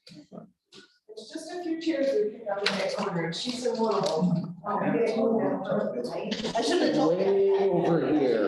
There's just a few chairs we picked up in that corner, and she's in one of them. I should have told you. Way over here.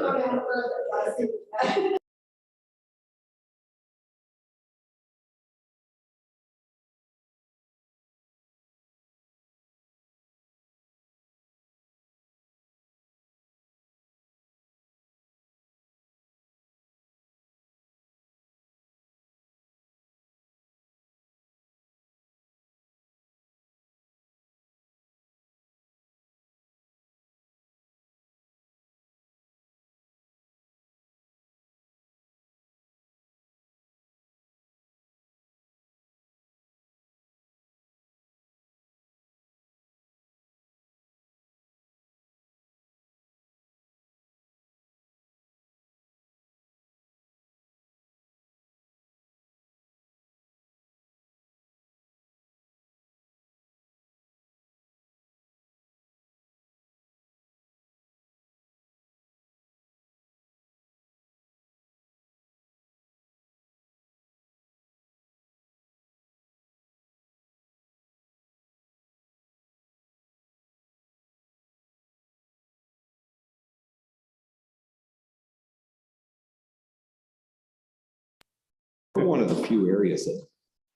We're one of the few areas that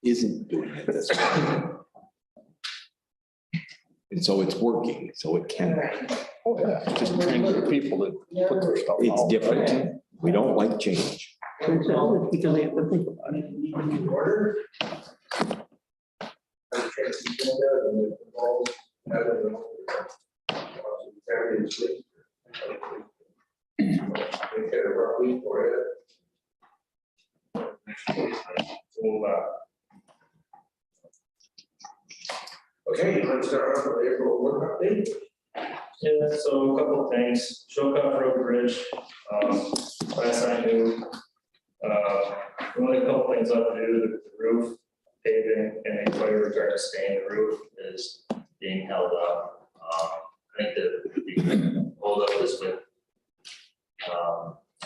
isn't doing it this way. And so it's working, so it can. Oh, yeah, just train the people that put their stuff It's out. different. We don't like change. Because they have to think about it. Order. Okay, let's start off with April work update. Yeah, so a couple of things. Chillicothe Road Bridge, last I knew, only a couple things left to do. The roof, paving, and inquiry regarding staying the roof is being held up. I think the hold up is with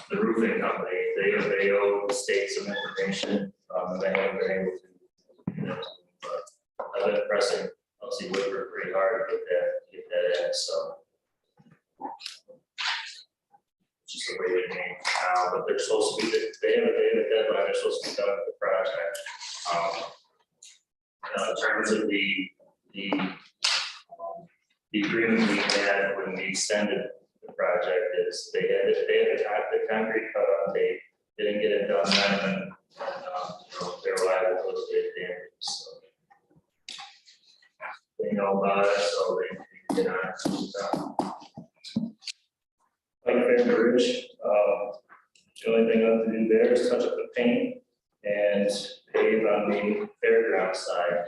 the roofing company. They owe the state some information, and they haven't been able to. But I've been pressing LC Woodward pretty hard to get that in, so. Just the way they name now, but they're supposed to be, they have a deadline, they're supposed to be done with the project. In terms of the agreement we had when we extended the project is they had the concrete cut on, they didn't get it done then, and they're liable to those big damages, so. They know about it, so they get on it. Like Fair Bridge, the only thing left to do there is touch up the paint and pave on the fairground side.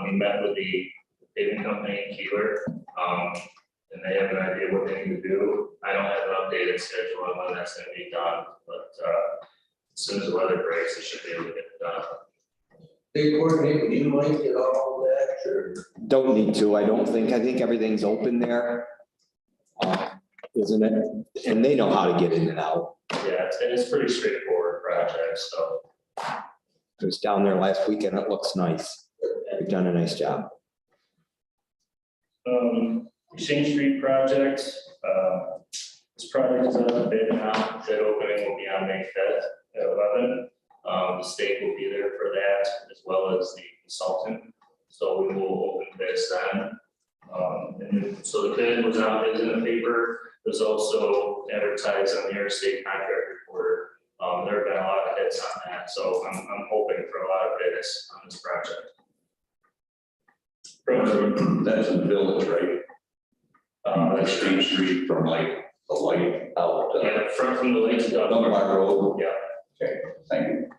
We met with the paving company in Keeler, and they have an idea what they need to do. I don't have an updated schedule on when that's going to be done, but as soon as the weather breaks, it should be able to get it done. They coordinate with you, Mike, and all that, or? Don't need to, I don't think. I think everything's open there. Isn't it? And they know how to get in and out. Yeah, it's pretty straightforward project, so. I was down there last weekend. It looks nice. They've done a nice job. Exchange Street project, this project is out of bid now. Bid opening will be on May 5th at 11. The state will be there for that as well as the consultant. So we will open bids then. And so the bid was out, is in the paper. It was also advertised on the Interstate Contract Reporter. There have been a lot of hits on that, so I'm hoping for a lot of bids on this project. That's in the village, right? That's Exchange Street from like the light out. yeah, from the lake to Dunbar Road. Yeah. Okay, thank you.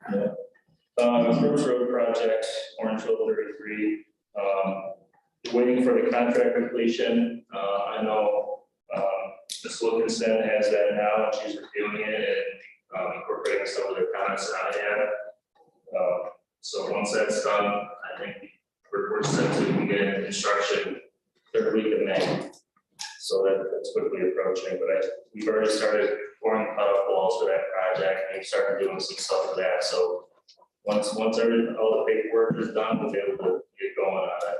Brooks Road project, Orangeville 33. Waiting for the contract completion. I know Ms. Wilkinson has that now, and she's reviewing it and incorporating some of the comments that I had. So once that's done, I think we're set to begin construction third week of May. So that's quickly approaching, but we've already started pouring cut-off walls for that project, and we've started doing some stuff for that. So Once all the paperwork is done, we'll be able to get going on that.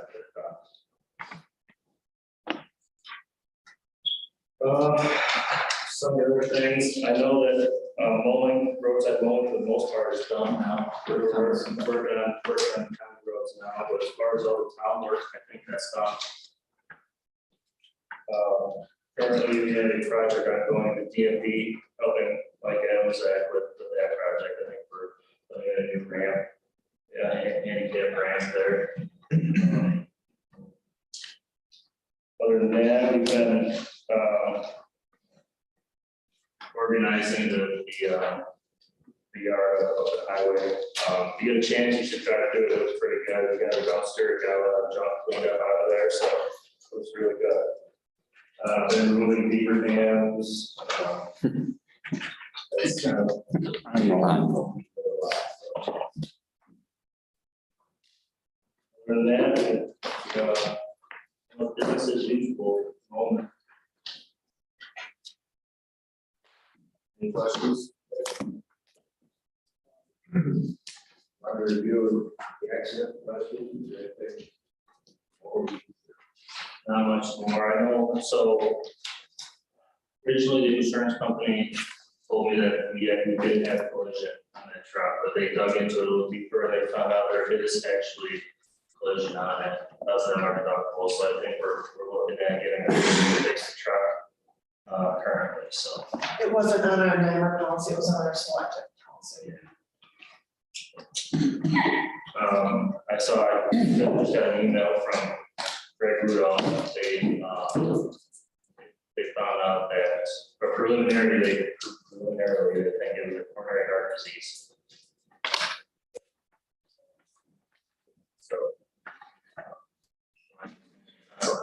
Some of the other things, I know that mowing, roadside mowing for the most part is done now. We're working on county roads now, but as far as all the town work, I think that's done. Currently, we have a project ongoing with DMV, helping like Amazon with that project, I think we're looking at a new ramp. Yeah, handicap ramp there. Other than that, we've been organizing the yard of the highway. If you get a chance, you should try to do it. It was pretty good. We got a dumpster, got a lot of junk cleaned up out of there, so it was really good. Been removing beaver dams. That's kind of. Other than that, business as usual at the moment. Any questions? Under review, the accident questions, Not much more, I know, so originally the insurance company told me that we didn't have collision on that truck, but they dug into it a little deeper, and they found out there is actually collision on it. That's the market deductible, so I think we're looking at getting a fixed truck currently, so. It wasn't on our network policy, it was on our selective policy. I just got an email from Greg Rudolph. They found out that preliminarily they think it was a coronary heart disease. So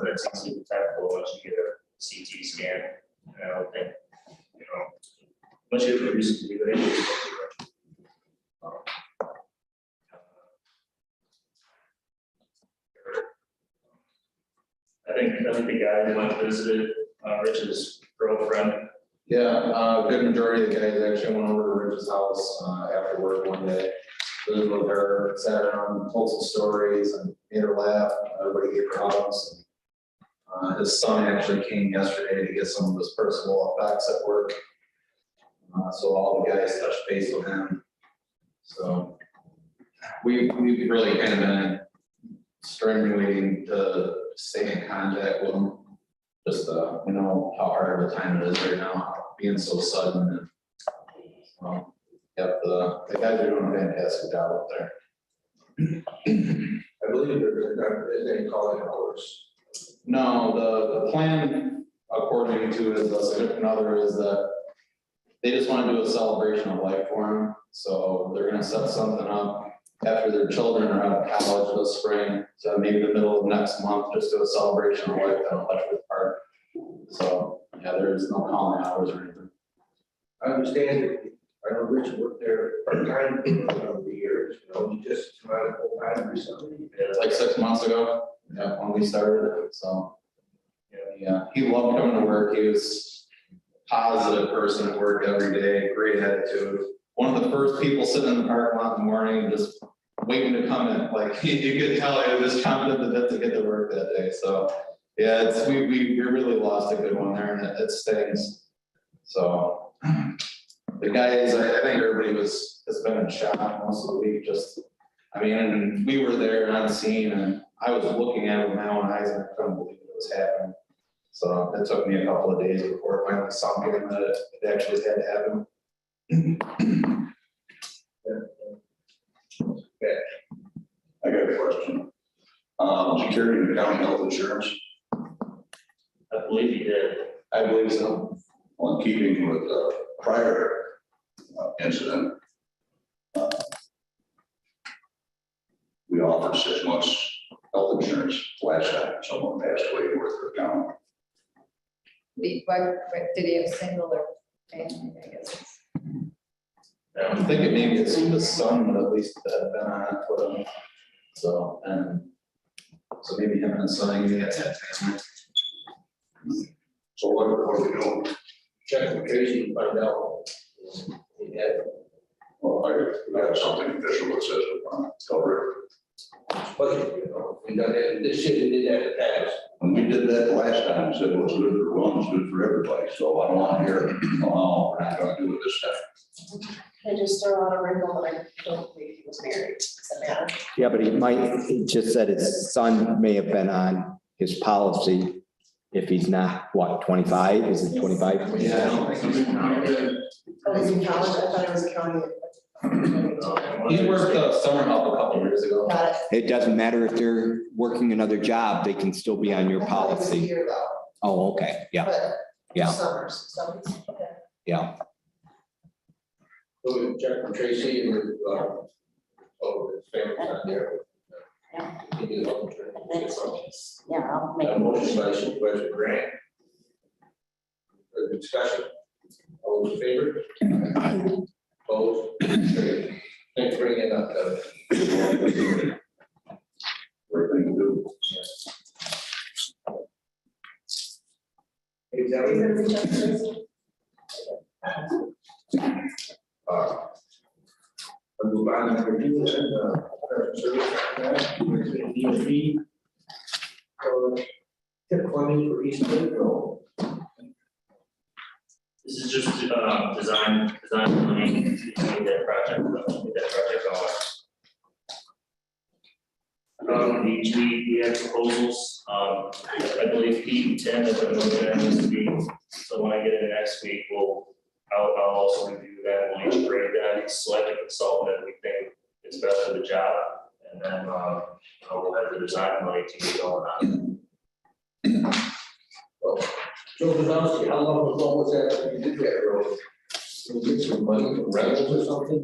that's easy to tackle once you get a CT scan. And I don't think, once you have a reason to do that. I think the guy who went and visited Rich's girlfriend. Yeah, good majority of the guys actually went over to Rich's house after work one day. Visited with her, sat around, told some stories and made her laugh. Everybody gave her hugs. His son actually came yesterday to get some of his personal effects at work. So all the guys touched base with him. So we've really kind of been strangulating to stay in contact with them. Just, we know how hard of a time it is right now, being so sudden. And, yep, the guys are doing a fantastic job up there. I believe there's any calling hours. No, the plan, according to his significant other, is that they just want to do a celebration of life for him. So they're going to set something up after their children are out of college this spring, so maybe the middle of next month, just do a celebration of life at Electric Park. So, yeah, there's no calling hours or anything. I understand that, I know Rich worked there part-time over the years, he just tried full-time or something. Like 6 months ago, yeah, when we started it, so. Yeah, he loved coming to work. He was a positive person at work every day, great attitude. One of the first people sitting in the parking lot in the morning, just waiting to come in. Like you could tell, he was just chomping at the bit to get to work that day. So yeah, we really lost a good one there, and it stings. So the guys, I think everybody has been in shock most of the week. Just, I mean, and we were there on scene, and I was looking at it with my own eyes, and I couldn't believe it was happening. So it took me a couple of days before it finally sunk in that it actually had to happen. I got a question. Did you carry the county health insurance? I believe he did. I believe so. On keeping with the prior incident? We offered 6 months health insurance last time someone passed away in Worth County. What did he have single or family, I guess? I'm thinking maybe it's the son, but at least that had been on it with him. So, and so maybe him and his son, maybe that's that family. So what are we doing? Check the case and find out. He had Well, I got something official that says we're going to cover it. Budget, you know, we done that, this city did that in the past. When we did that last time, it said what's good for one is good for everybody, so I don't want to hear, oh, we're not gonna do it this time. I just throw out a wrinkle that I don't think he was married, does that matter? Yeah, but he just said his son may have been on his policy if he's not, what, 25? Is it 25? Yeah, I don't think he's Oh, he's in college, I thought it was county. He worked summer help a couple years ago. Got it. It doesn't matter if they're working another job, they can still be on your I thought it was a policy. year though, Oh, okay, yeah, but yeah, summers, so, okay. yeah. So we check with Tracy and with, oh, his family's not there. He did all the training. Yeah, I'll make. A motion by Supervisor Grant. Further discussion? All those in favor? Opposed? Carried. Thanks for bringing it up, Doug. Great thing to do. Is that Are you what- gonna reach out to Tracy? I'll move on to review and, service contract, with the DOT. So, tip funding for East Lake Road. This is just, design money to get that project going. We have proposals, I believe Pete and Tim have been looking at this week, so when I get in next week, I'll also review that, we'll each grade that, select a consultant that we think is best for the job, and then, we'll have the design money to get going on. Joe Bozowski, how long ago was that when you did that road? Did we get some money from Reynolds or something?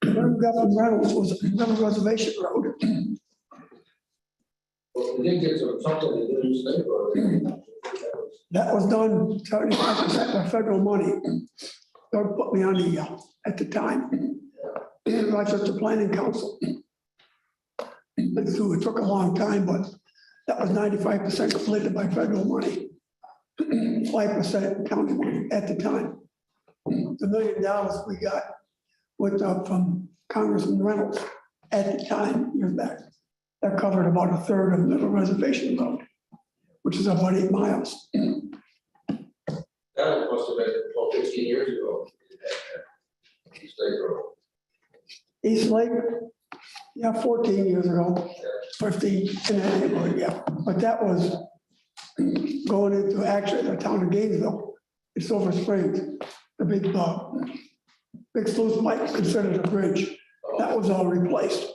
Where we got from Reynolds was another reservation road. Well, we did get something to do East Lake Road. That was done 75% by federal money. Doug put me on the, at the time, Rochester Planning Council. And so it took a long time, but that was 95% completed by federal money. 5% county money at the time. The $1 million we got went up from Congressman Reynolds at the time, years back. That covered about a third of Little Reservation Road, which is about 8 miles. That must have been 12, 15 years ago. East Lake Road. East Lake, yeah, 14 years ago, 15 in that neighborhood, yeah. But that was going into actually the town of Gainesville, in Silver Springs, the big sluice pipe considered a bridge. That was all replaced.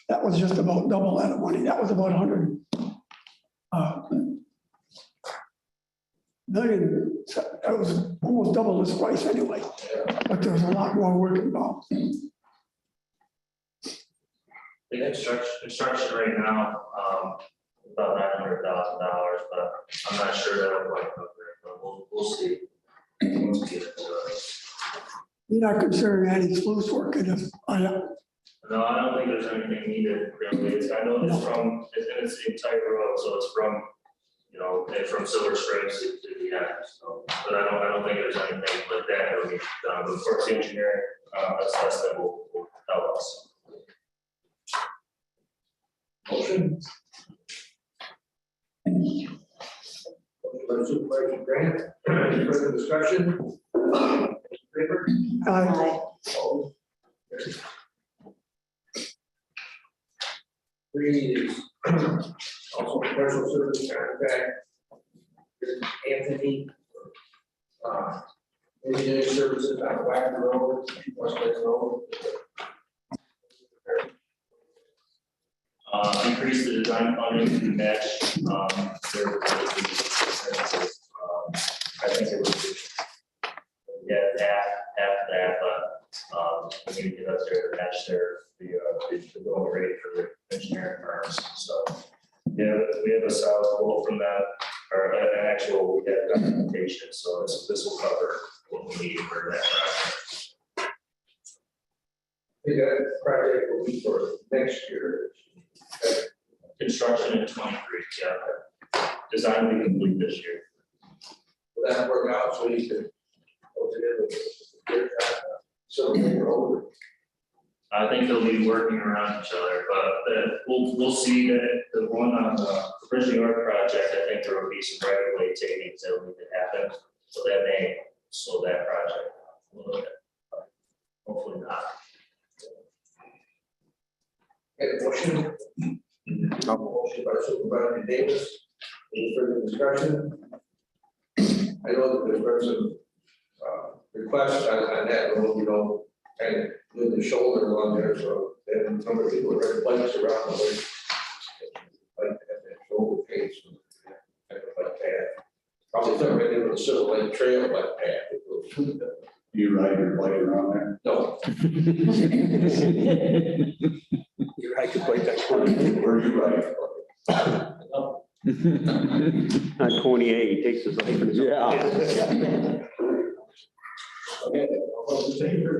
That was just about double that money. That was about 100 million. That was almost double this price anyway, but there was a lot more work involved. The construction right now, about $900,000, but I'm not sure that will quite cover it, but we'll see. Once we get into it. You're not considering any sluice work in this, No, I don't think there's anything needed really. I know it's from, it's the entire road, so it's from, from Silver Springs to the end. So, but I don't think there's anything like that that will be done. But of course, the engineering assessment will help us. Motion. Motion by Supervisor Grant. Any further discussion? Favor? Opposed? Carried. Three is also commercial service contract. Anthony. Engineering services on Wagner Road, West Lake Road. Increase the design funding to match, their, I think it was, half that, but, we need to get up there to match the going rate for the engineering firms, so. Yeah, we have a solid quote from that, or an actual, we have documentation, so this will cover what we need for that project. The project will be for next year. Construction in 23, yeah. Design will be complete this year. Will that work out so you can what it is. So they're older. I think they'll be working around each other, but we'll see that the one on the Bridge New York project, I think there will be some right of way takings that will need to happen. So that may slow that project a little bit. but Hopefully not. Get a motion? Motion by Supervisor Davis. Any further discussion? I know that there's been some requests on that road, you know, kind of with the shoulder along there, so then some of the people are very bikes around the way. Like that shoulder case, kind of like that. Probably never been able to Silver Lake Trail like that. You ride your bike around there? No. I could break that corner. Where you ride? On 28, he takes his life in his own hands. Okay, all those in favor?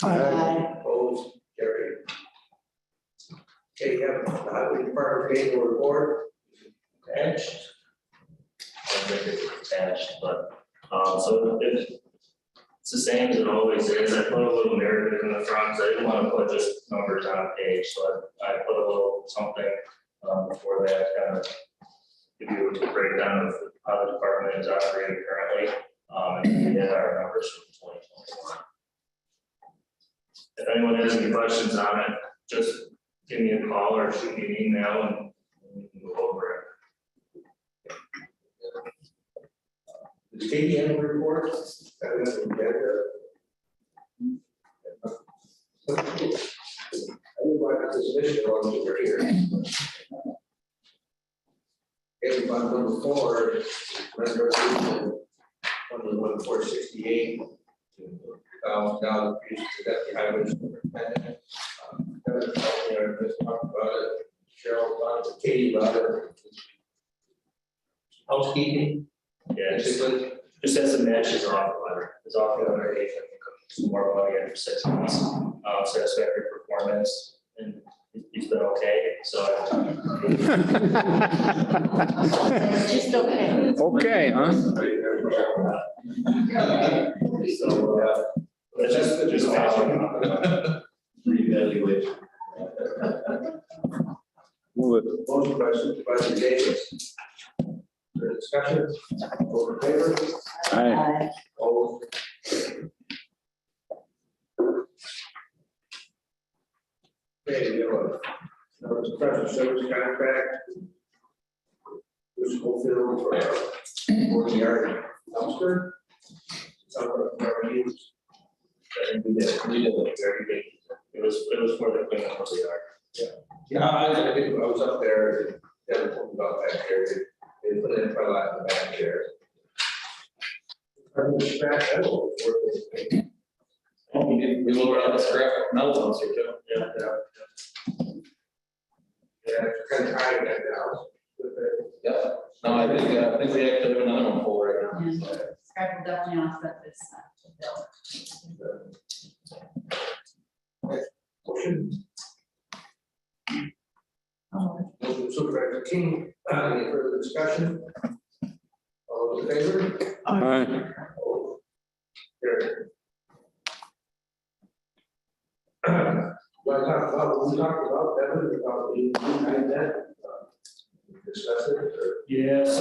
Opposed, carried. Okay, you have the highway department annual report. Attached. I think it's attached, but, so it's the same as it always is. I put a little narrative in the front, so I didn't want to put just numbers on a page, so I put a little something, before that, kind of give you a breakdown of how the department is operating currently, and then our numbers from 2021. If anyone has any questions on it, just give me a call or shoot me an email and we can go over it. The state annual report. I didn't write this initiative on over here. Okay, on number 4, resolution 21,468. Down to deputy highway superintendent. Just talked about it. Cheryl talked to Katie about it. Housekeeping. Yeah, Basically. just has to match his offer letter. His offer letter, he can some more money after 6 months, satisfactory performance, and he's been okay, so. Just okay. Okay, huh? So, it's just matching. Reevaluation. Move it. Motion by Supervisor Davis. For discussion, over in favor, Aye. opposed. Okay, we have a special service contract. Which will fill for the yard dumpster. Some of our use. And we did very big. It was for the cleanup of the yard. Yeah, I was up there, and Devin told me about that area. They put in quite a lot in the back there. I'm gonna scratch that over. We lowered out the scrap metal dumpster too. Yeah. Yeah, it's kind of high right now. Yep. No, I think we actually have another one full right now. So. Scrap will definitely offset this bill. Motion. Motion Supervisor King, any further discussion? All those in favor? Aye. Opposed? Carried. Want to talk about what we talked about, Devin, about the that, discuss it, or? Yeah, so,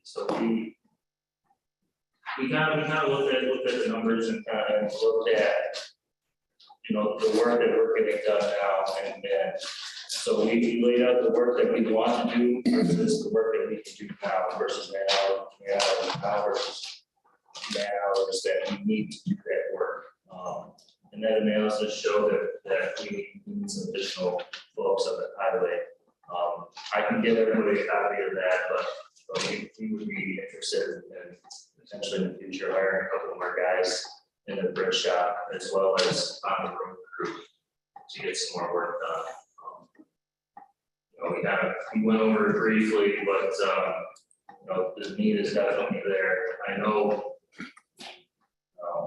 so we kind of looked at the numbers and kind of looked at, you know, the work that we're getting done now, and then, so we laid out the work that we want to do versus the work that we can do now versus now versus now is that we need to do that work. And that analysis showed that we need some additional folks on the highway. I can get everybody a copy of that, but we would be interested in potentially in the future hiring a couple more guys in the bridge shop as well as on the road crew to get some more work done. You know, we went over it briefly, but you know, the need is definitely there. I know.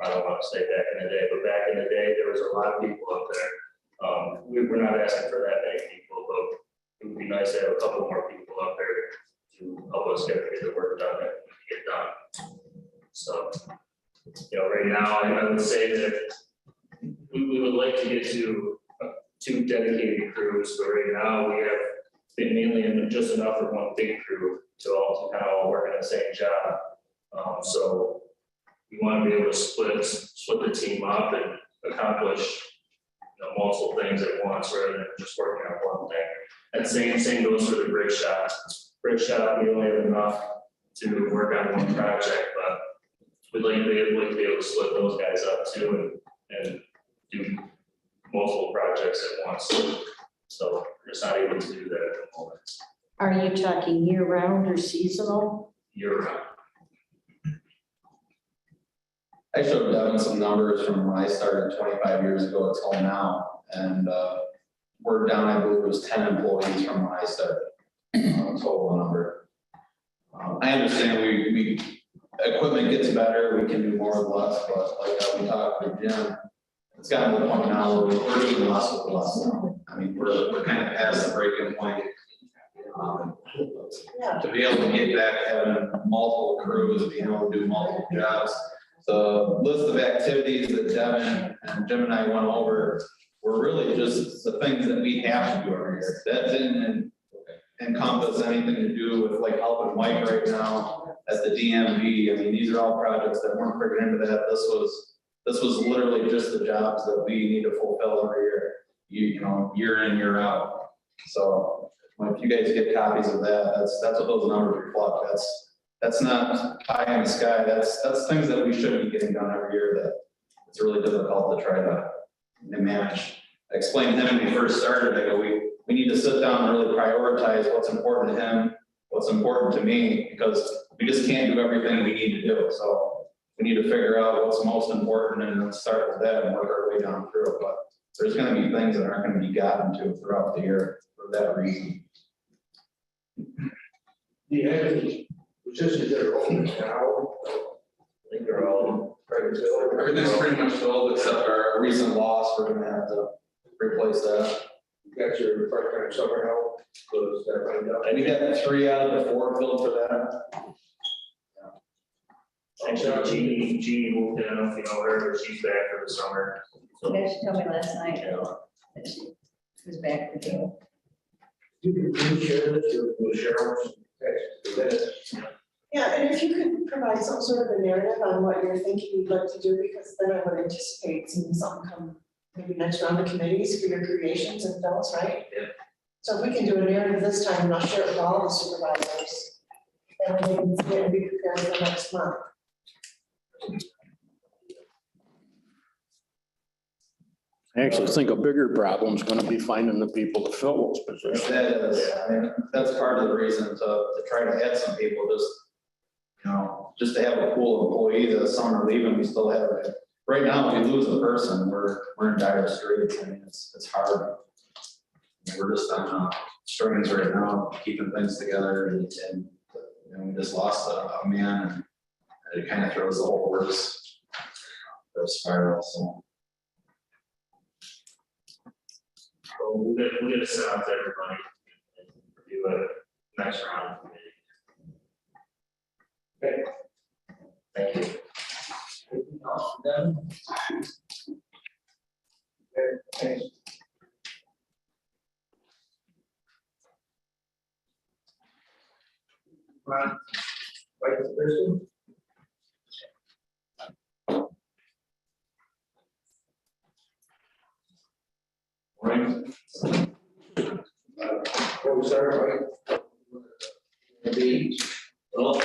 I don't want to say back in the day, but back in the day, there was a lot of people up there. We're not asking for that many people, but it would be nice to have a couple more people up there to help us get the work done that we get done. I would say that we would like to get to 2 dedicated crews, but right now we have been mainly in just enough for 1 big crew to kind of all work on the same job. So we want to be able to split the team up and accomplish, multiple things at once rather than just working on one thing. And same goes for the brick shop. Brick shop, we only have enough to work on one project, but we'd like to be able to split those guys up too and do multiple projects at once. So we're just not able to do that at the moment. Are you talking year round or seasonal? Year round. I showed Devin some numbers from when I started 25 years ago till now, and we're down, I believe it was 10 employees from when I started, total number. I understand we equipment gets better, we can do more with less, but like we talked with Jim, it's gotten to the point now where we're doing less with less now. I mean, we're kind of past the breaking point. To be able to get back having multiple crews, being able to do multiple jobs. The list of activities that Devin and Jim and I went over were really just the things that we have to do every year. That didn't encompass anything to do with like helping Mike right now at the DMV. I mean, these are all projects that weren't figured into that. This was literally just the jobs that we need to fulfill every year, you know, year in, year out. So if you guys get copies of that, that's what those numbers reflect. That's not pie in the sky. That's things that we should be getting done every year that it's really difficult to try to manage. I explained to him when we first started, I go, we need to sit down and really prioritize what's important to him, what's important to me, because we just can't do everything we need to do. So we need to figure out what's most important and then start with that and work our way down through it. But there's going to be things that aren't going to be gotten to throughout the year for that reason. Just as they're open now. I think they're all Everything's pretty much filled except our recent loss. We're going to have to replace that. You got your part-time summer help, so is that right now? And we got 3 out of the 4 filled for that. actually Jeannie moved in. I don't know if you know her, but she's back for the summer. So, Yeah, she told me last night that she was back with you. You can share this with Cheryl. Yeah, and if you could provide some sort of a narrative on what you're thinking you'd like to do, because then I would anticipate seeing something come maybe next round of committees for your creations and Phyllis, right? Yeah. So if we can do a narrative this time, and I'll share it with all the supervisors, then we can see it and be prepared for next month. I actually think a bigger problem is gonna be finding the people to fill those positions. That is, I mean, that's part of the reason to try to add some people, just, you know, just to have a pool of employees that some are leaving, we still have it. Right now, if we lose a person, we're in dire straits. I mean, it's hard. We're just on strings right now, keeping things together and you know, we just lost a man and it kind of throws the whole works for a spiral, so. so we'll get it sent out to everybody and do a next round. Okay. Thank you. Anything else for them? Okay, thanks. Ron, Vice President? Right. Oh, sorry, right? Well,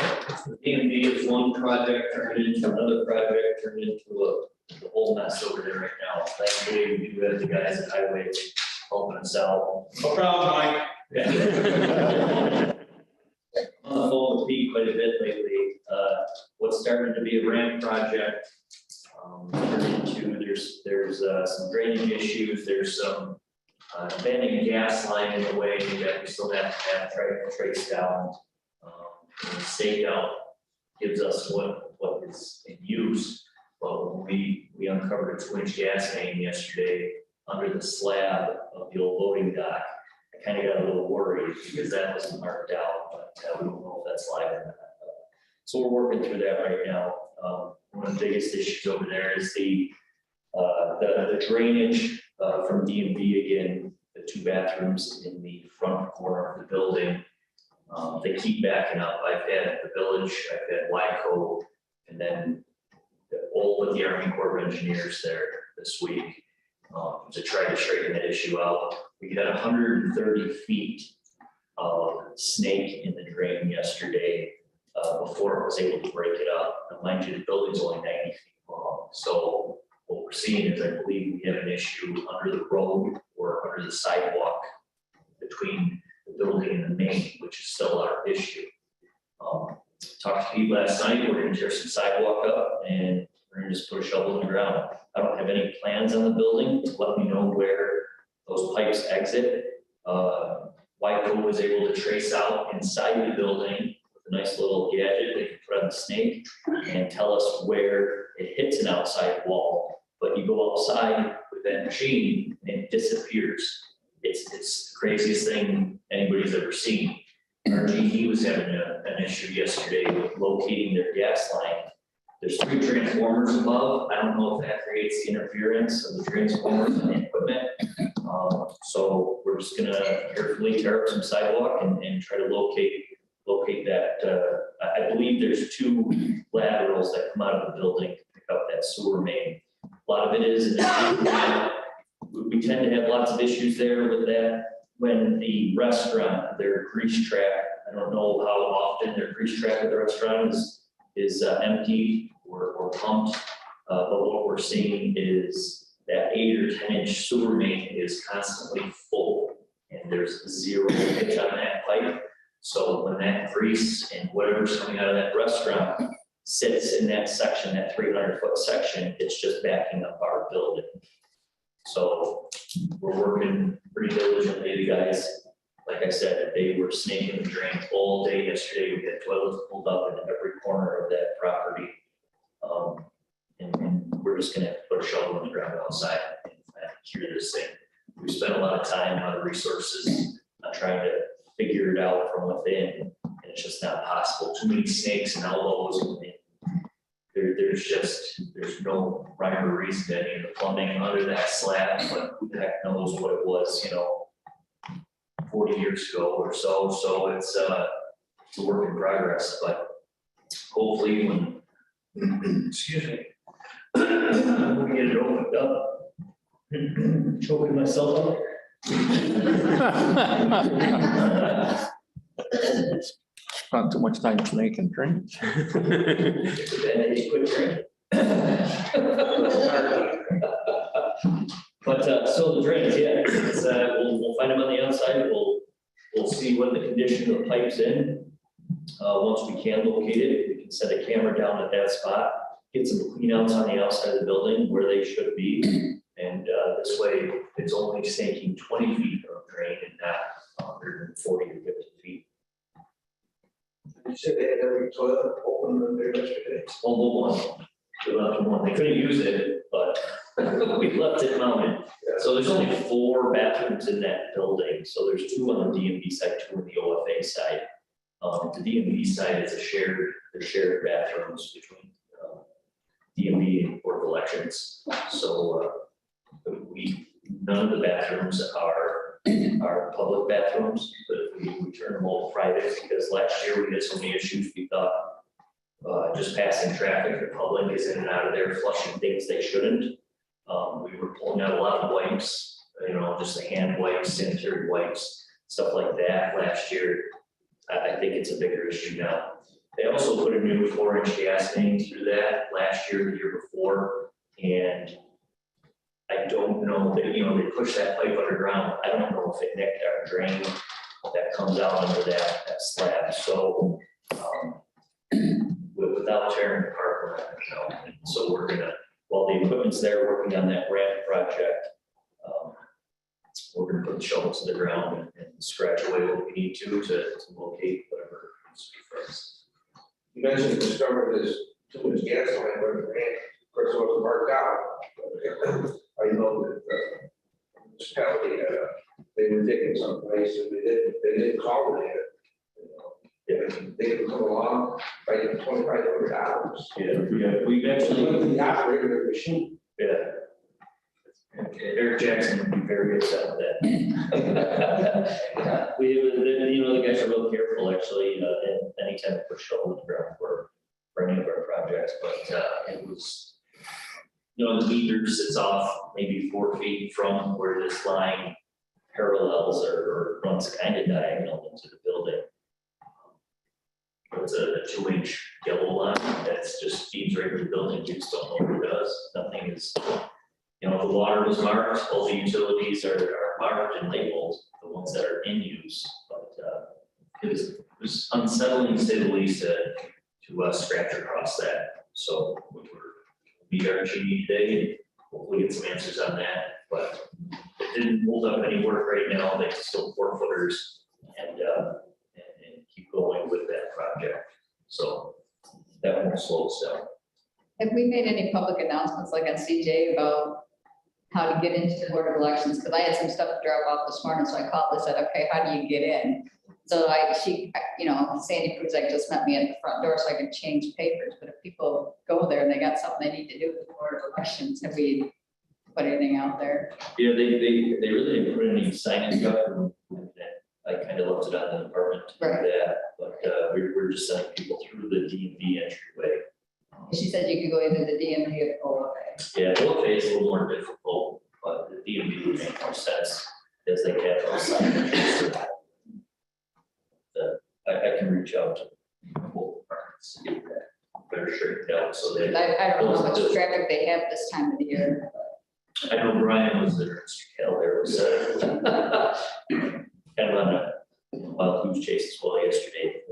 DMV is one project turned into another project, turned into a whole mess over there right now. Thankfully, we do have the guys at Highway helping us out. No problem, Mike. On the phone with Pete quite a bit lately. What's starting to be a ramp project, turned into, there's some drainage issues, there's some abandoned gas line in the way that we still have to trace down. The stake out gives us what is in use, but when we uncovered a 2-inch gas main yesterday under the slab of the old loading dock, I kind of got a little worried because that wasn't marked out, but we don't know if that's live or not. So we're working through that right now. one of the biggest issues over there is the drainage from DMV again, the 2 bathrooms in the front corner of the building. They keep backing up. I've had the village, I've had Wyco, and then all of the Army Corps of Engineers there this week to try to straighten that issue out. We had 130 feet of snake in the drain yesterday before it was able to break it up. Now, mind you, the building's only 90 feet long. So what we're seeing is I believe we have an issue under the road or under the sidewalk between the building and the main, which is still our issue. Talked to Pete last night, we're gonna tear some sidewalk up and we're gonna just put a shovel in the ground. I don't have any plans on the building, let me know where those pipes exit. Wyco was able to trace out inside the building with a nice little gadget they could put on the snake and tell us where it hits an outside wall. But you go outside with that machine and it disappears. It's the craziest thing anybody's ever seen. RGE was having an issue yesterday with locating their gas line. There's 3 transformers above. I don't know if that creates the interference of the transformers and the equipment. So we're just gonna carefully tear up some sidewalk and try to locate that. I believe there's 2 laterals that come out of the building to pick up that sewer main. A lot of it is, we tend to have lots of issues there with that. When the restaurant, their grease trap, I don't know how often their grease trap at the restaurant is emptied or pumped. But what we're seeing is that 8 or 10-inch sewer main is constantly full and there's 0 pitch on that pipe. So when that grease and whatever's coming out of that restaurant sits in that section, that 300-foot section, it's just backing up our building. So we're working pretty diligently. The guys, like I said, they were snaking the drain all day yesterday. We had toilets pulled up in every corner of that property. And we're just gonna have to put a shovel in the ground outside and cure this thing. We spent a lot of time, a lot of resources on trying to figure it out from within, and it's just not possible. Too many snakes and elbows, and there's no rhyme or reason to any of the plumbing under that slab, but who the heck knows what it was, 40 years ago or so. So it's a work in progress, but hopefully when, excuse me, when we get it opened up, choking myself up. Spent too much time snaking drains. But so the drains, yeah, it's, we'll find them on the outside. We'll see what the condition of the pipe's in. Once we can locate it, we can set a camera down at that spot, get some clean outs on the outside of the building where they should be. And this way, it's only snaking 20 feet of drain and not 140 or 50 feet. You said they had every toilet open there yesterday. Only one. We left one. They couldn't use it, but we left it mounted. So there's only 4 bathrooms in that building. So there's 2 on the DMV side, 2 on the OFA side. The DMV side is they're shared bathrooms between DMV and Board of Elections. So none of the bathrooms are public bathrooms, but we turn them all private because last year we had so many issues. We thought just passing traffic, the public is in and out of there flushing things they shouldn't. We were pulling out a lot of wipes, just the hand wipes, sanitary wipes, stuff like that last year. I think it's a bigger issue now. They also put a new 4-inch gas main through that last year, the year before, and I don't know that, they pushed that pipe underground. I don't know if it nicked our drain that comes out under that slab. So without tearing it apart, we're not gonna know. So we're gonna, while the equipment's there working on that ramp project, we're gonna put the shovel to the ground and scratch away what we need to locate whatever needs to be fixed. You mentioned discovered this 2-inch gas line where the ramp, of course, it was marked out. I know that the municipality, they were digging someplace and they didn't call it. Yeah, they can come along by $2,500. Yeah, we've actually, The operator of the machine. yeah. Eric Jackson would be very upset with that. We, you know, the guys are real careful, actually, and anytime we push shovel in the ground for any of our projects, but, it was, you know, the meter sits off maybe 4 feet from where this line parallels or runs kind of diagonal into the building. It's a 2-inch yellow line that's just feeds right to the building. You just don't know what it does. Nothing is, you know, the water was marked, all the utilities are marked and labeled, the ones that are in use. But it was unsettling to say the least to scratch across that. So we meet our GE today and hopefully get some answers on that. But it didn't hold up any work right now. They still 4-footers and keep going with that project. So that won't slow us down. Have we made any public announcements like on CJ about how to get into the Board of Elections? Because I had some stuff to drop off this morning, so I called and said, okay, how do you get in? So she, you know, Sandy Kruzak just met me at the front door so I could change papers, but if people go there and they got something they need to do with the Board of Elections, have we put anything out there? Yeah, they really didn't put any signage up. I kind of left it on the department to do Right. that, but we're just sending people through the DMV entryway. She said you could go into the DMV or OFA. Yeah, OFA is a little more difficult, but the DMV would make more sense as they have those signage. I can reach out to both departments to get that better straightened out so they. I don't know how much traffic they have this time of the year. I know Brian was there, Mr. Kell there was kind of on a wild goose chase as well yesterday,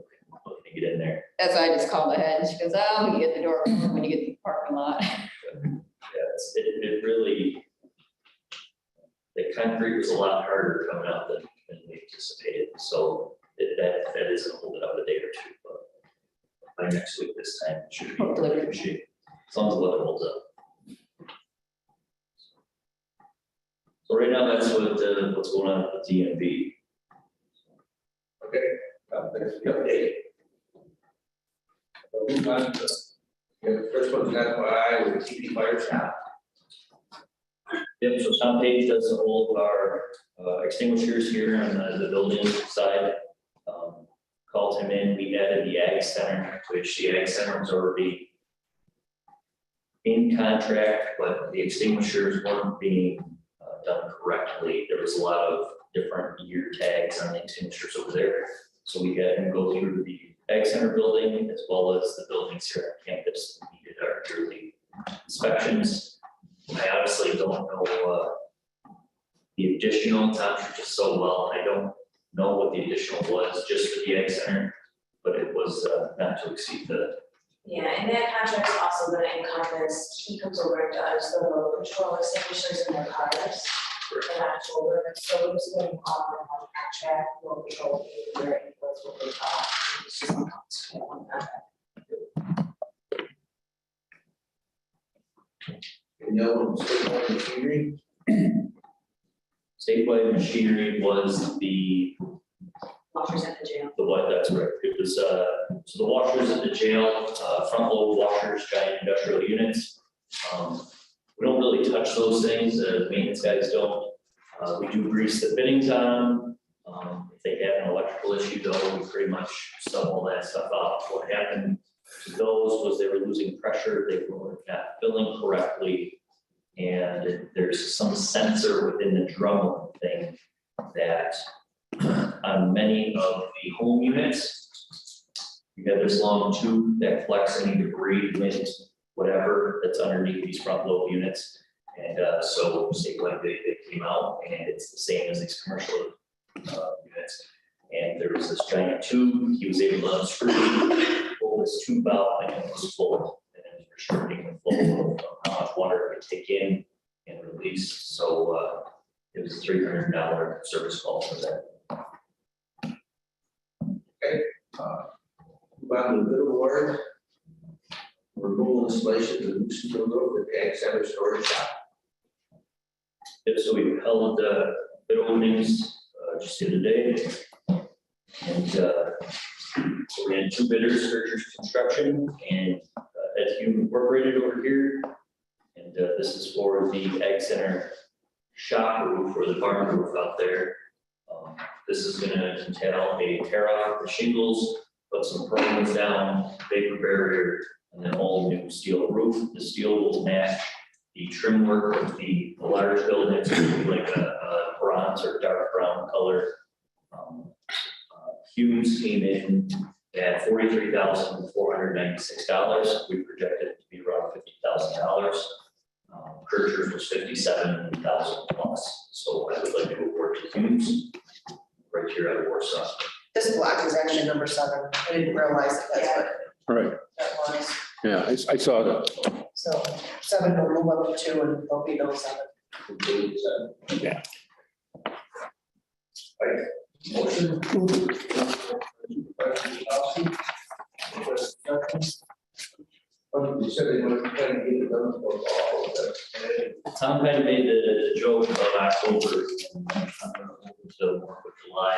looking to get in there. That's why I just called ahead and she goes, oh, when you get the door, when you get to the parking lot. Yeah, it really, the concrete was a lot harder coming out than we anticipated, so that is gonna hold it up a day or two, but by next week this time, it should be in good shape, as long as the weather holds up. So right now, that's what's going on with the DMV. Okay, thanks for the update. Move on to the first one's FYI with TP Fire Shop. Yep, so Tom Page does all of our extinguishers here on the building side. Called him in, we added the Ag Center, which the Ag Center was already in contract, but the extinguishers weren't being done correctly. There was a lot of different year tags on the extinguishers over there. So we had him go through the Ag Center building as well as the buildings here on campus. We did our yearly inspections. I honestly don't know the additional, Tom just so well. I don't know what the additional was just for the Ag Center, but it was not to exceed the. Yeah, and that contract's also gonna encompass, he comes over and does the road control extinguishers in their cars. In October, so it's going to offer a contract, what we go through their inputs, what they cost. It's just a cost on that. And the other one, Statewide Machinery. Statewide Machinery was the Washers at the jail. what, that's right. It was, so the washers at the jail, front load washers, giant industrial units. We don't really touch those things, the maintenance guys don't. We do grease the fittings on them. If they have an electrical issue though, we pretty much sub all that stuff out. What happened to those was they were losing pressure, they were not filling correctly. And there's some sensor within the drum thing that on many of the home units, you have this long tube that collects any debris, wind, whatever that's underneath these front load units. And so Statewide, they came out and it's the same as these commercial units. And there was this giant tube, he was able to unscrew, pull this tube out and it was full. And it was restricting the flow of how much water it could take in and release. So it was a $300 service call for that. Okay. Move on to the bid award. Removal installation of the Newsonville Road with Ag Center Storage Shop. Yep, so we held bid openings just the other day. And we had two bidders, Searchers Construction and Ed Hume Incorporated over here. And this is for the Ag Center shop roof or the barn roof out there. This is gonna entail a tear off the shingles, put some prongs down, vapor barrier, and then all new steel roof. The steel will match the trim work of the large buildings, like a bronze or dark brown color. Humes came in at $43,496. We projected it to be around $50,000. Kirchher's was $57,000 plus. So I would like to award to Humes right here at Warsaw. This block is actually number 7. I didn't realize that that's what Right, that was. yeah, I saw that. So 7 will move up to 2 and there'll be no 7. Yeah. Motion. You said they were trying to get it done for all of that. Tom kind of made the joke about October, and I'm gonna move to more of July,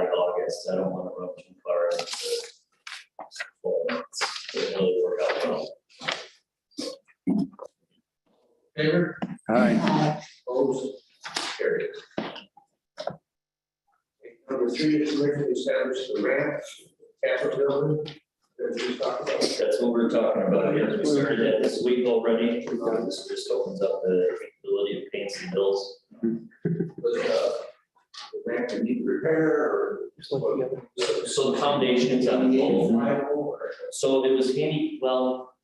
August. I don't want to run too far into fall months. It really work out well. Favor? Aye. Opposed? Carried. Number 3 is to establish the ramp, capital building. That we talked about. That's what we're talking about. Yes, we started that this week already. This just opens up the capability of paints and bills. Was the ramp that need repair or? So the foundation is on the wall. Viable or? So it was handy, well,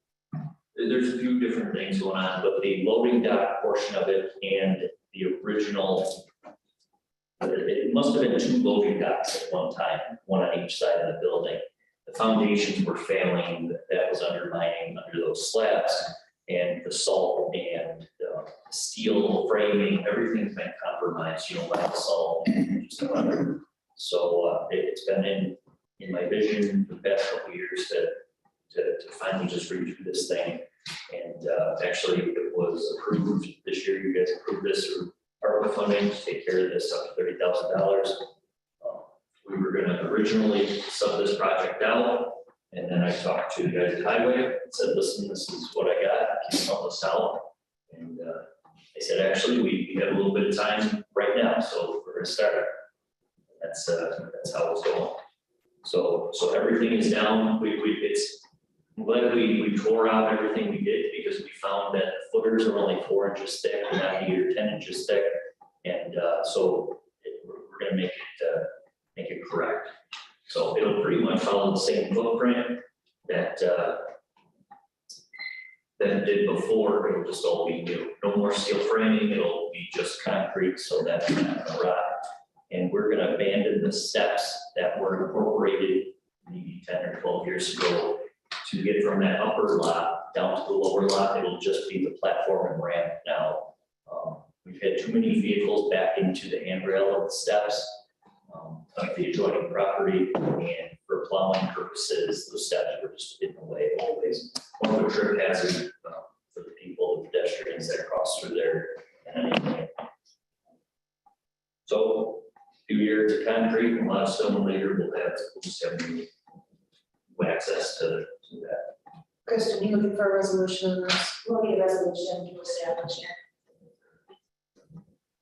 there's a few different things going on, but the loading dock portion of it and the original, it must have been 2 loading docks at one time, one on each side of the building. The foundations were failing, that was undermining under those slabs, and the salt and the steel framing, everything's been compromised, by the salt. So it's been in my vision the past couple of years to finally just redo this thing. And actually, it was approved this year. You guys approved this through ARPA funding to take care of this up to $30,000. We were gonna originally sub this project out, and then I talked to the guys at Highway, and said, listen, this is what I got, can you help us out? And they said, actually, we have a little bit of time right now, so we're gonna start. That's how it's going. So everything is down, I'm glad we tore out everything we did, because we found that the footers are only 4 inches thick, not 8 or 10 inches thick. And so we're gonna make it correct. So it'll pretty much follow the same footprint that it did before. It'll just all be new. No more steel framing, it'll be just concrete, so that's not gonna rot. And we're gonna abandon the steps that were incorporated maybe 10 or 12 years ago to get from that upper lot down to the lower lot. It'll just be the platform and ramp now. We've had too many vehicles back into the handrail of the steps of the adjoining property, and for plowing purposes, those steps were just in the way always. More of a trip hazard for the people, the pedestrians that cross through there. So, a few years of concrete, and a lot of stone later, we'll just have new access to that. Kristen, you looking for a resolution on this? We'll need a resolution to establish it.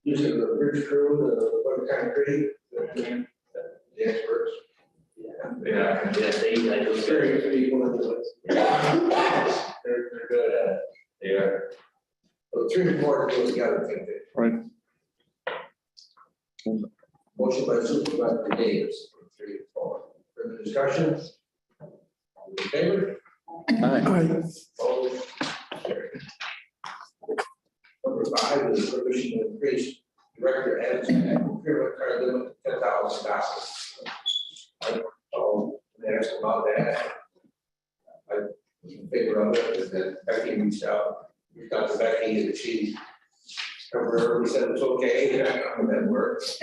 Using the bridge crew, the concrete, the experts. Yeah, I was Very good people that do it. They're good at it. They are. Well, 3 and 4 go together, I think. Right. Motion by Supervisor Davis, 3 and 4. Further discussion? All in favor? Aye. Opposed? Carried. Number 5 is permission to increase director adds procurement card limit to $10,000. They asked about that. I was in favor of it, and then Becky reached out to Becky, and she temporarily said it's okay, and that works.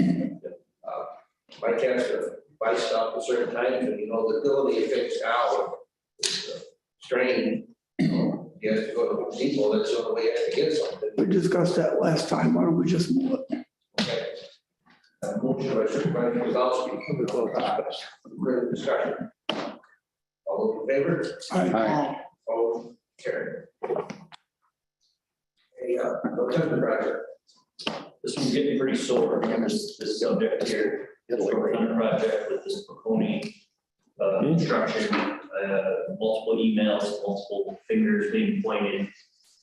Mike has to buy stuff at certain times, and the ability to fix now is strained. He has to go to Home Depot, that's the only way he has to get something. We discussed that last time. Why don't we just move it? Okay. Motion by Supervisor Kozlowski. Further discussion? All those in favor? Aye. Opposed? Carried. Hey, Lieutenant Bradford. This one's getting pretty sore, this subject here. We're on a project with this Poconi construction, multiple emails, multiple fingers being pointed.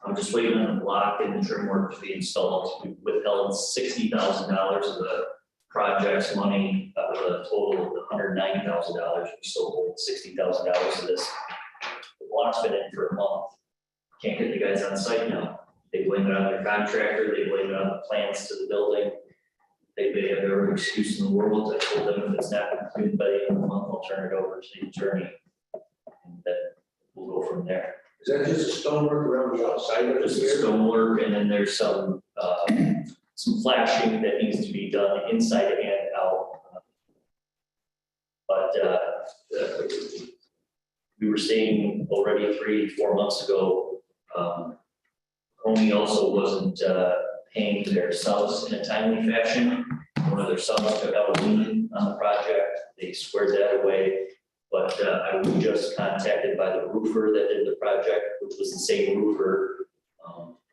I'm just waiting on the block and the trim work to be installed. We withheld $60,000 of the project's money out of a total of $190,000. We still hold $60,000 of this. The block's been in for a month. Can't get the guys on site now. They blame it on their contractor, they blame it on the plans to the building. They have every excuse in the world. I told them if it's not completed by the end of the month, I'll turn it over to the attorney. And then we'll go from there. Is that just stonework around the outside of There's this some here? stonework and then there's some flashing that needs to be done inside and out. But we were seeing already 3-4 months ago, Coney also wasn't paying their subs in a timely fashion. One of their subs took out a lien on the project. They squared that away. But I was just contacted by the roofer that did the project, which was the same roofer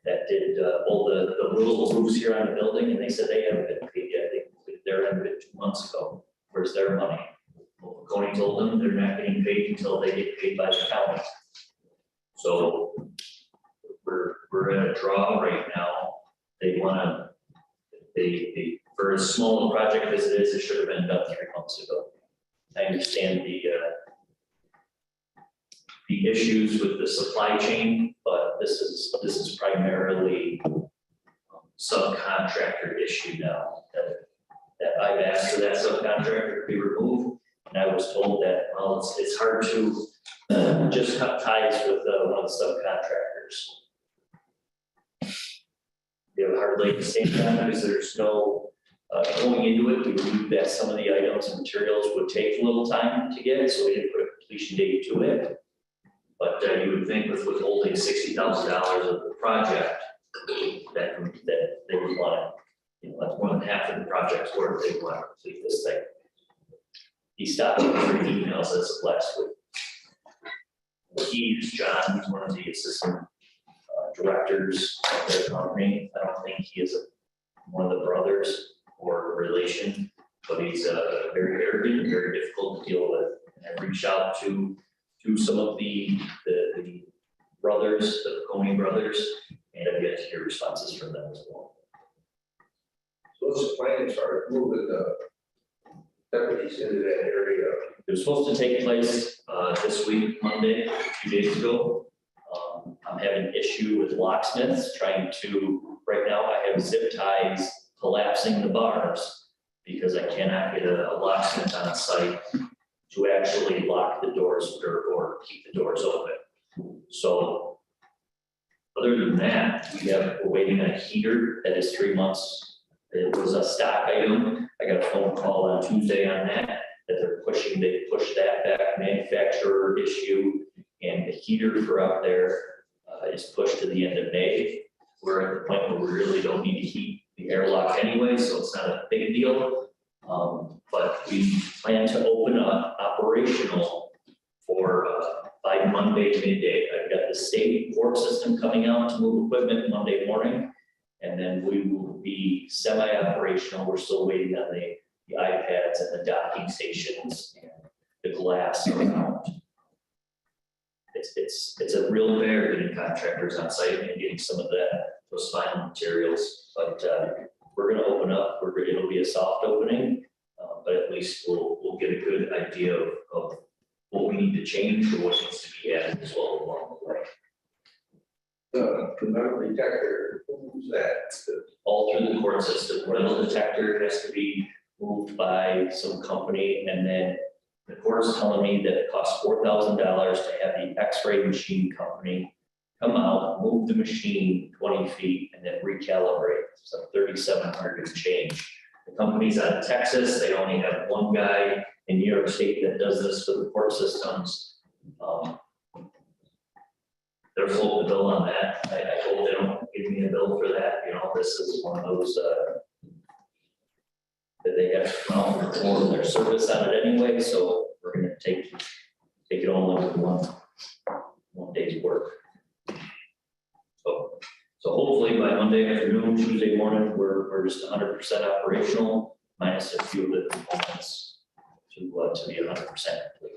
that did all the little roofs here on the building, and they said they haven't been paid yet. They completed their end of it 2 months ago. Where's their money? Well, Coney told them they're not getting paid until they get paid by the county. So we're at a draw right now. They wanna, for as small a project as it is, it should have been done 3 months ago. I understand the issues with the supply chain, but this is primarily subcontractor issue now. That I've asked for that subcontractor to be removed, and I was told that, well, it's hard to just cut ties with one of the subcontractors. We have a hard leg to stand on because there's no going into it. We knew that some of the items and materials would take a little time to get, so we didn't put a completion date to it. But you would think with withholding $60,000 of the project, that they would want to, that's more than half of the project's work, they want to complete this thing. He stopped me 3 emails as of last week. He's John, he's one of the assistant directors of their company. I don't think he is one of the brothers or a relation, but he's very arrogant and very difficult to deal with. And I reached out to some of the brothers, the Coney brothers, and I've yet to hear responses from them as well. So what's the plan as far as moving the deputies into that area? It was supposed to take place this week, Monday, 2 days ago. I'm having an issue with locksmiths trying to, right now I have zip ties collapsing the bars because I cannot get a locksmith on site to actually lock the doors or keep the doors open. So other than that, we're waiting on a heater that is 3 months. It was a stock item. I got a phone call on Tuesday on that they're pushing, they pushed that back, manufacturer issue, and the heater for up there is pushed to the end of May. We're at the point where we really don't need to heat the airlock anyway, so it's not a big deal. But we plan to open up operational for by Monday midday. I've got the state port system coming out to move equipment Monday morning, and then we will be semi-operational. We're still waiting on the iPads and the docking stations and the glass around. It's a real bear getting contractors on site and getting some of those final materials, but we're gonna open up. It'll be a soft opening, but at least we'll get a good idea of what we need to change or what needs to be added as well along the way. The metal detector, who's that? All through the court system, metal detector has to be moved by some company, and then the court's telling me that it costs $4,000 to have the X-ray machine company come out, move the machine 20 feet, and then recalibrate. So 3,700 and change. The company's out of Texas. They only have one guy in New York State that does this for the court systems. They're floating the bill on that. I told them, don't give me a bill for that. This is one of those that they have to come out and perform their service on it anyway. So and take it all in one day's work. So hopefully by Monday afternoon, Tuesday morning, we're just 100% operational, minus a few of the components to be 100% complete.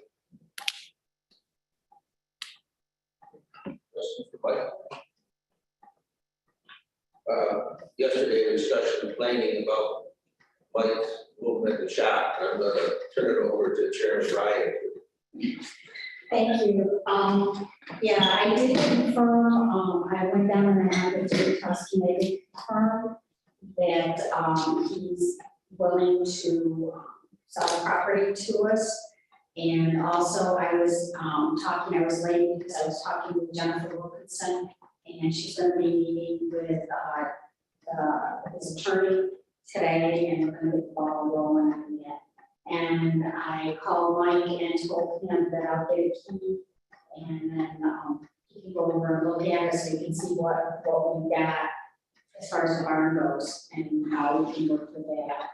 Yesterday, discussion planning about Mike's movement at the shop. I'm gonna turn it over to Chairman Ryan. Thank you. Yeah, I did confirm, I went down and I had to Tusky, I did confirm that, he's willing to sell the property to us. And also I was, I was late because I was talking with Jennifer Wilkinson, and she's gonna be meeting with, his attorney today, and we're gonna get the ball rolling on that. And I called Mike and told him that I'll get a key, and then, he can go over and look at it so you can see what we got as far as the barn goes and how we can work with that.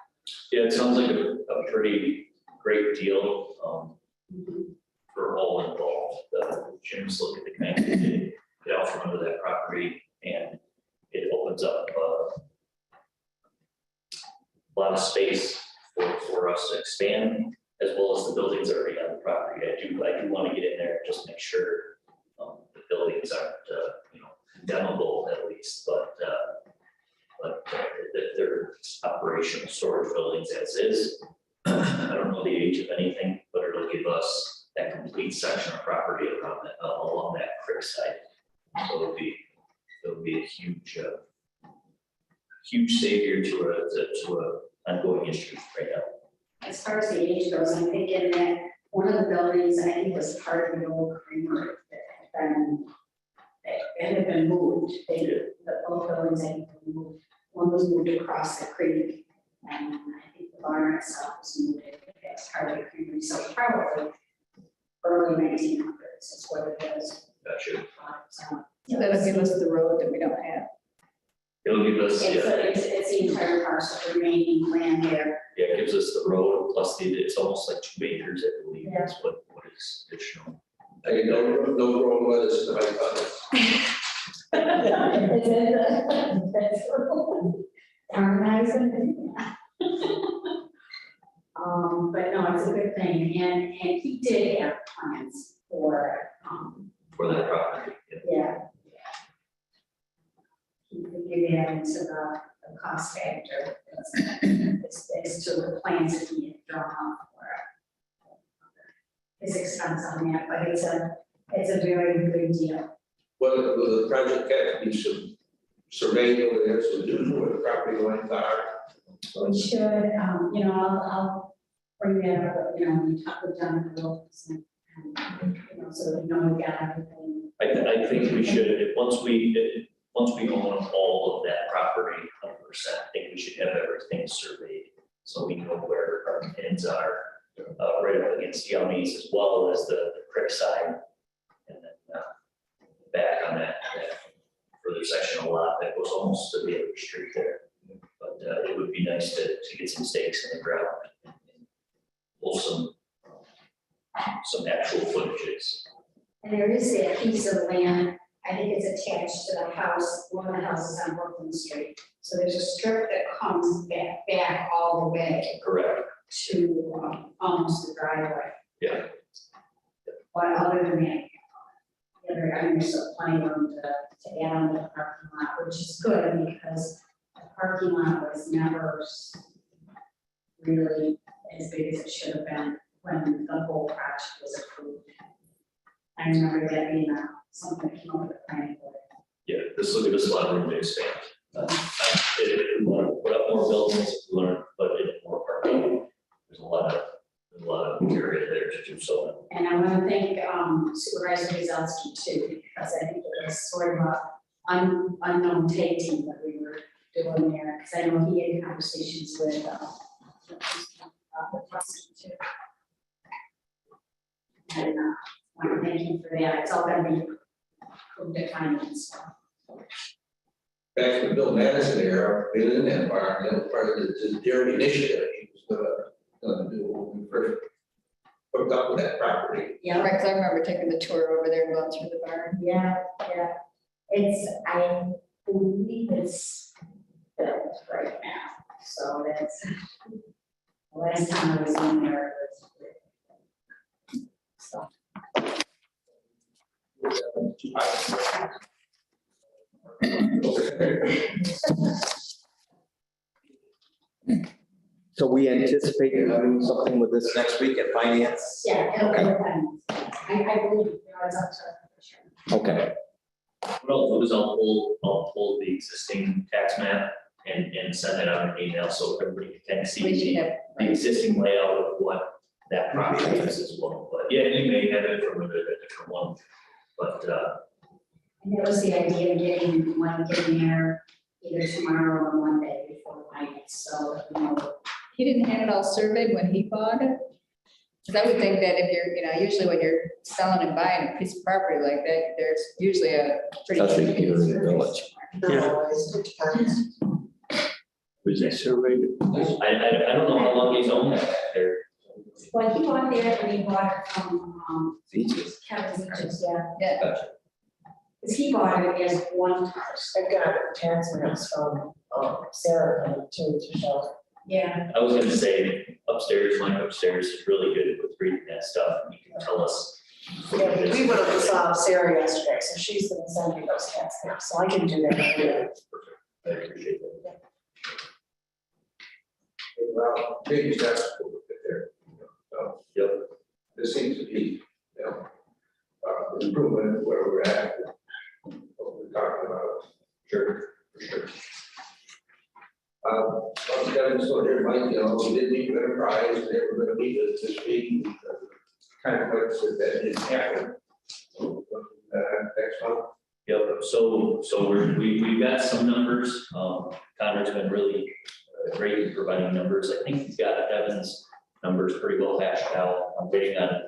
Yeah, it sounds like a pretty great deal, for all involved. Jim's looking to kind of get out from under that property, and it opens up a lot of space for us to expand, as well as the buildings already on the property. I do want to get in there and just make sure the buildings aren't, condemnable at least, but that they're operational storage buildings as is. I don't know the age of anything, but it'll give us that complete section of property around that, along that creek side. So it'll be a huge savior to a ongoing issue right now. As far as the age goes, I'm thinking that one of the buildings, I think, was part of the old creamery that had been moved. The both buildings had been moved. One was moved across the creek, and I think the barn itself was moved as part of the creamery. So probably early 1900s is what it was. Gotcha. So that'll give us the road that we don't have. It'll give us, It's the entire parcel remaining land there. Yeah, it gives us the road plus it's almost like 2 acres, I believe, Yeah. is what is additional. I no growing lettuce in my buttons. But no, it's a good thing, and he did have plans for, For that property. yeah. He could give that into the cost factor as to the plans that he had drawn up for his expense on that, but it's a very good deal. Will the project have to be surveyed over there, so do know where the property lines are? We should, I'll bring that up, we talk with Jonathan Wilson, so we know we got everything. I think we should, once we own all of that property 100%, I think we should have everything surveyed, so we know where our pins are, right up against Yummies, as well as the creek side. And then back on that further section of lot that goes almost to the other street there. But it would be nice to get some stakes in the ground and pull some actual footages. And there is that piece of land, I think it's attached to the house, one of the houses on Brooklyn Street. So there's a strip that comes back all the way Correct. to almost the driveway. Yeah. But other than that, there's still plenty of room to add on to the parking lot, which is good because the parking lot was never really as big as it should have been when the whole project was approved. I remember that being something that came over the planning board. Yeah, this will give us a lot of room to expand. If we want to put up more buildings, if we want to put in more parking, there's a lot of area there to do so. And I want to thank Supervisor Gazelsky too, because I think it was sort of an unknown tag team that we were doing there, because I know he had conversations with the prosecutor. And I want to thank him for that. It's all going to be approved at finance. Back to Bill Madison era, been in that barn, that was part of the Dairy Initiative, he was gonna do when we first hooked up with that property. Yeah, Right, 'cause I remember taking the tour over there and going through the barn. yeah. It's, I believe it's built right now, so that's, last time I was in there, it was. So, So we anticipate having something with this next week at finance? yeah, it'll be Okay. done. I believe, it's up to. Okay, What I'll do is I'll pull the existing tax map and send it out in an email so everybody can kind of see We should the have, the existing layout of what that property is as well. But yeah, you may have it from a different one, but, And it was the idea of getting there either tomorrow or Monday before finance, so, you know. he didn't have it all surveyed when he bought it? Because I would think that if you're, usually when you're selling and buying a piece of property like that, there's usually a pretty. Especially here in the village. Not always, it depends. Was it surveyed? I don't know how long he's owned that there. Well, he bought there and he bought it from, Beaches. Kevin's Beaches, yeah, Yeah, because he bought it as one house. I've got tax maps from Sarah to show. Yeah. I was gonna say upstairs, Mike upstairs is really good with reading that stuff. You can tell us. Yeah, we went up and saw Sarah yesterday, so she's gonna send me those tax maps, so I can do that. I appreciate that. Well, maybe that's what we get there. So Yep. this seems to be, improvement where we're at, what we're talking about. Sure, for sure. Kevin's still here, Mike, we did meet with Enterprise, they were gonna meet us this week. Kind of like said that didn't happen. So, next month. Yep, so we've got some numbers. Connor's been really great in providing numbers. I think he's got Evan's numbers pretty well hashed out. I'm waiting on to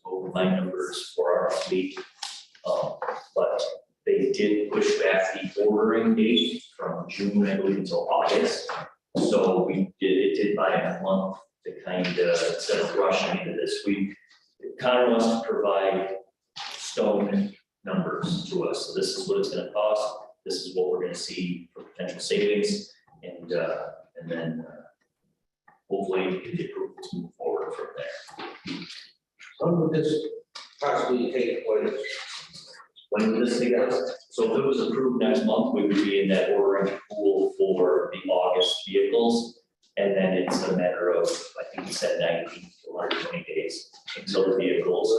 go over my numbers for our fleet. But they did push back the ordering date from June, I believe, until August. So it did buy a month to kind of, instead of rushing into this week. Connor wants to provide stone numbers to us. So this is what it's gonna cost. This is what we're gonna see for potential savings. And then hopefully we can get approval to move forward from there. When would this possibly take place? When will this take us? So if it was approved next month, we would be in that ordering pool for the August vehicles. And then it's a matter of, I think he said 90 to 120 days until the vehicles.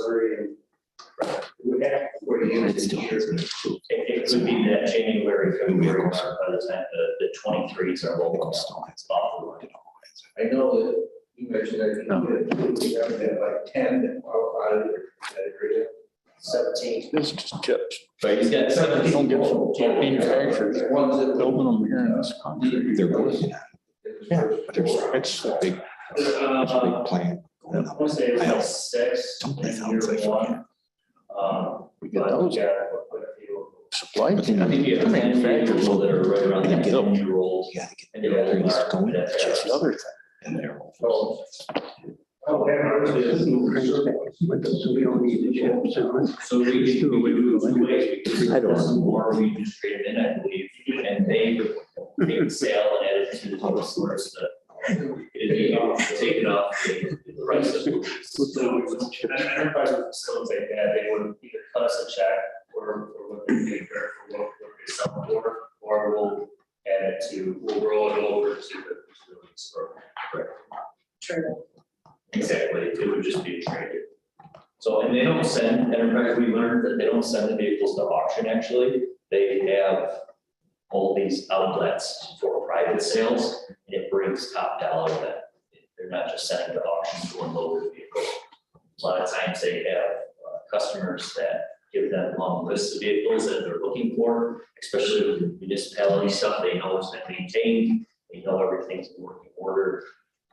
It could be that January, February, March, by the time the 23s are all off. I know that you mentioned that you have like 10 that qualify that area. 17. This just tips. Right, he's got 17. Don't get some manufacturers Ones that building them here in this country. They're working on it. Yeah, but it's a big plant. I want to say it's like 6 in year 1. We get But those yeah, quite a few. supply I think you have manufacturers that are right around that 10-year-old. You gotta get And they're all He's marked going with to that. That's the other thing. in there. So. Oh, yeah, So we don't need the chips. So we can do it two ways. We can I don't know. press them or we just trade them in, I believe, and they take the sale and add it to the total source. It'd be taken off the price of. So Enterprise would facilitate that, they would either cut us a check or what they pay for what they sell for, or we'll add it to, we'll roll it over to the facilities program. True. Exactly, it would just be traded. So, and they don't send, Enterprise, we learned that they don't send the vehicles to auction, actually. They have all these outlets for private sales, and it brings top dollar that they're not just sending to auction to unload the vehicle. A lot of times they have customers that give them long lists of vehicles that they're looking for, especially with the municipality stuff, they know it's been maintained, they know everything's in working order.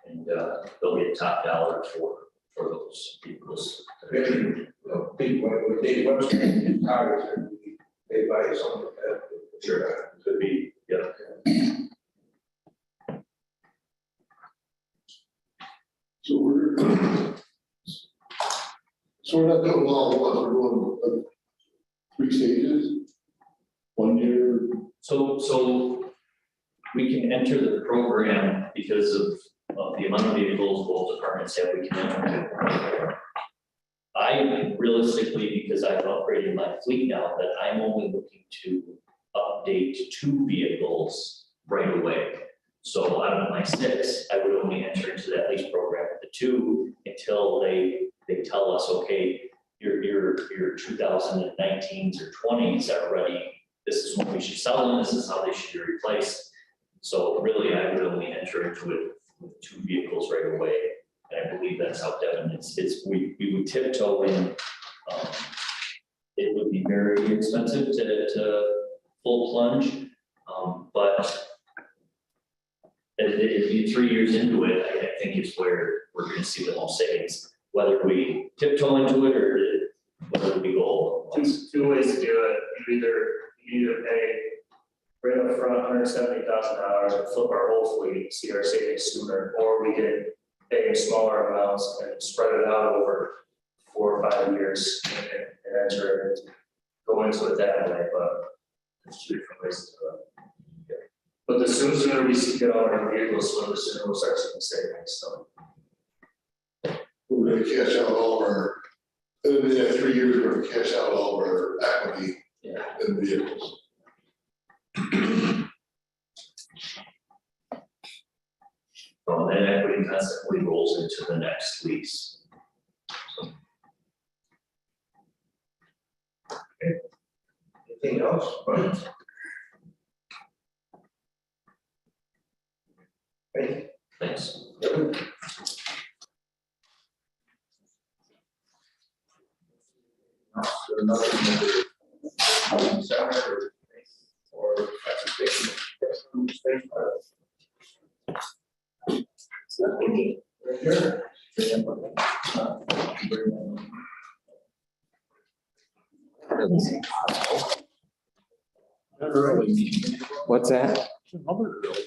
And they'll get top dollar for those vehicles. People, when they website tires, they buy something like that. Sure, could be, yeah. So we're So we're not doing all at once, we're doing 3 stages? 1 year? So we can enter the program because of the amount of vehicles both departments have, we can enter the program. I realistically, because I've upgraded my fleet now, that I'm only looking to update 2 vehicles right away. So out of my 6, I would only enter into that lease program with the 2 until they tell us, okay, your 2019s or 20s are ready. This is when we should sell them, this is how they should be replaced. So really, I would only enter into it with 2 vehicles right away. And I believe that's how Devin, we would tiptoe in. It would be very expensive to full plunge, but if you 3 years into it, I think it's where we're gonna see the most savings, whether we tiptoe into it or whether we go all at once. Two ways to do it, you either pay right up front $170,000 and flip our whole fleet, see our savings sooner, or we can pay smaller amounts and spread it out over 4 or 5 years and enter it, go into it that way, but there's 2 different ways to do it. But the sooner we get all our vehicles, the sooner we'll start seeing savings, so. We're gonna cash out all of our, in the next 3 years, we're gonna cash out all of our equity Yeah. in vehicles. So that equity constantly rolls into the next lease. Anything else? Thank you. Thanks. So nothing or presentation. What's that? Another early.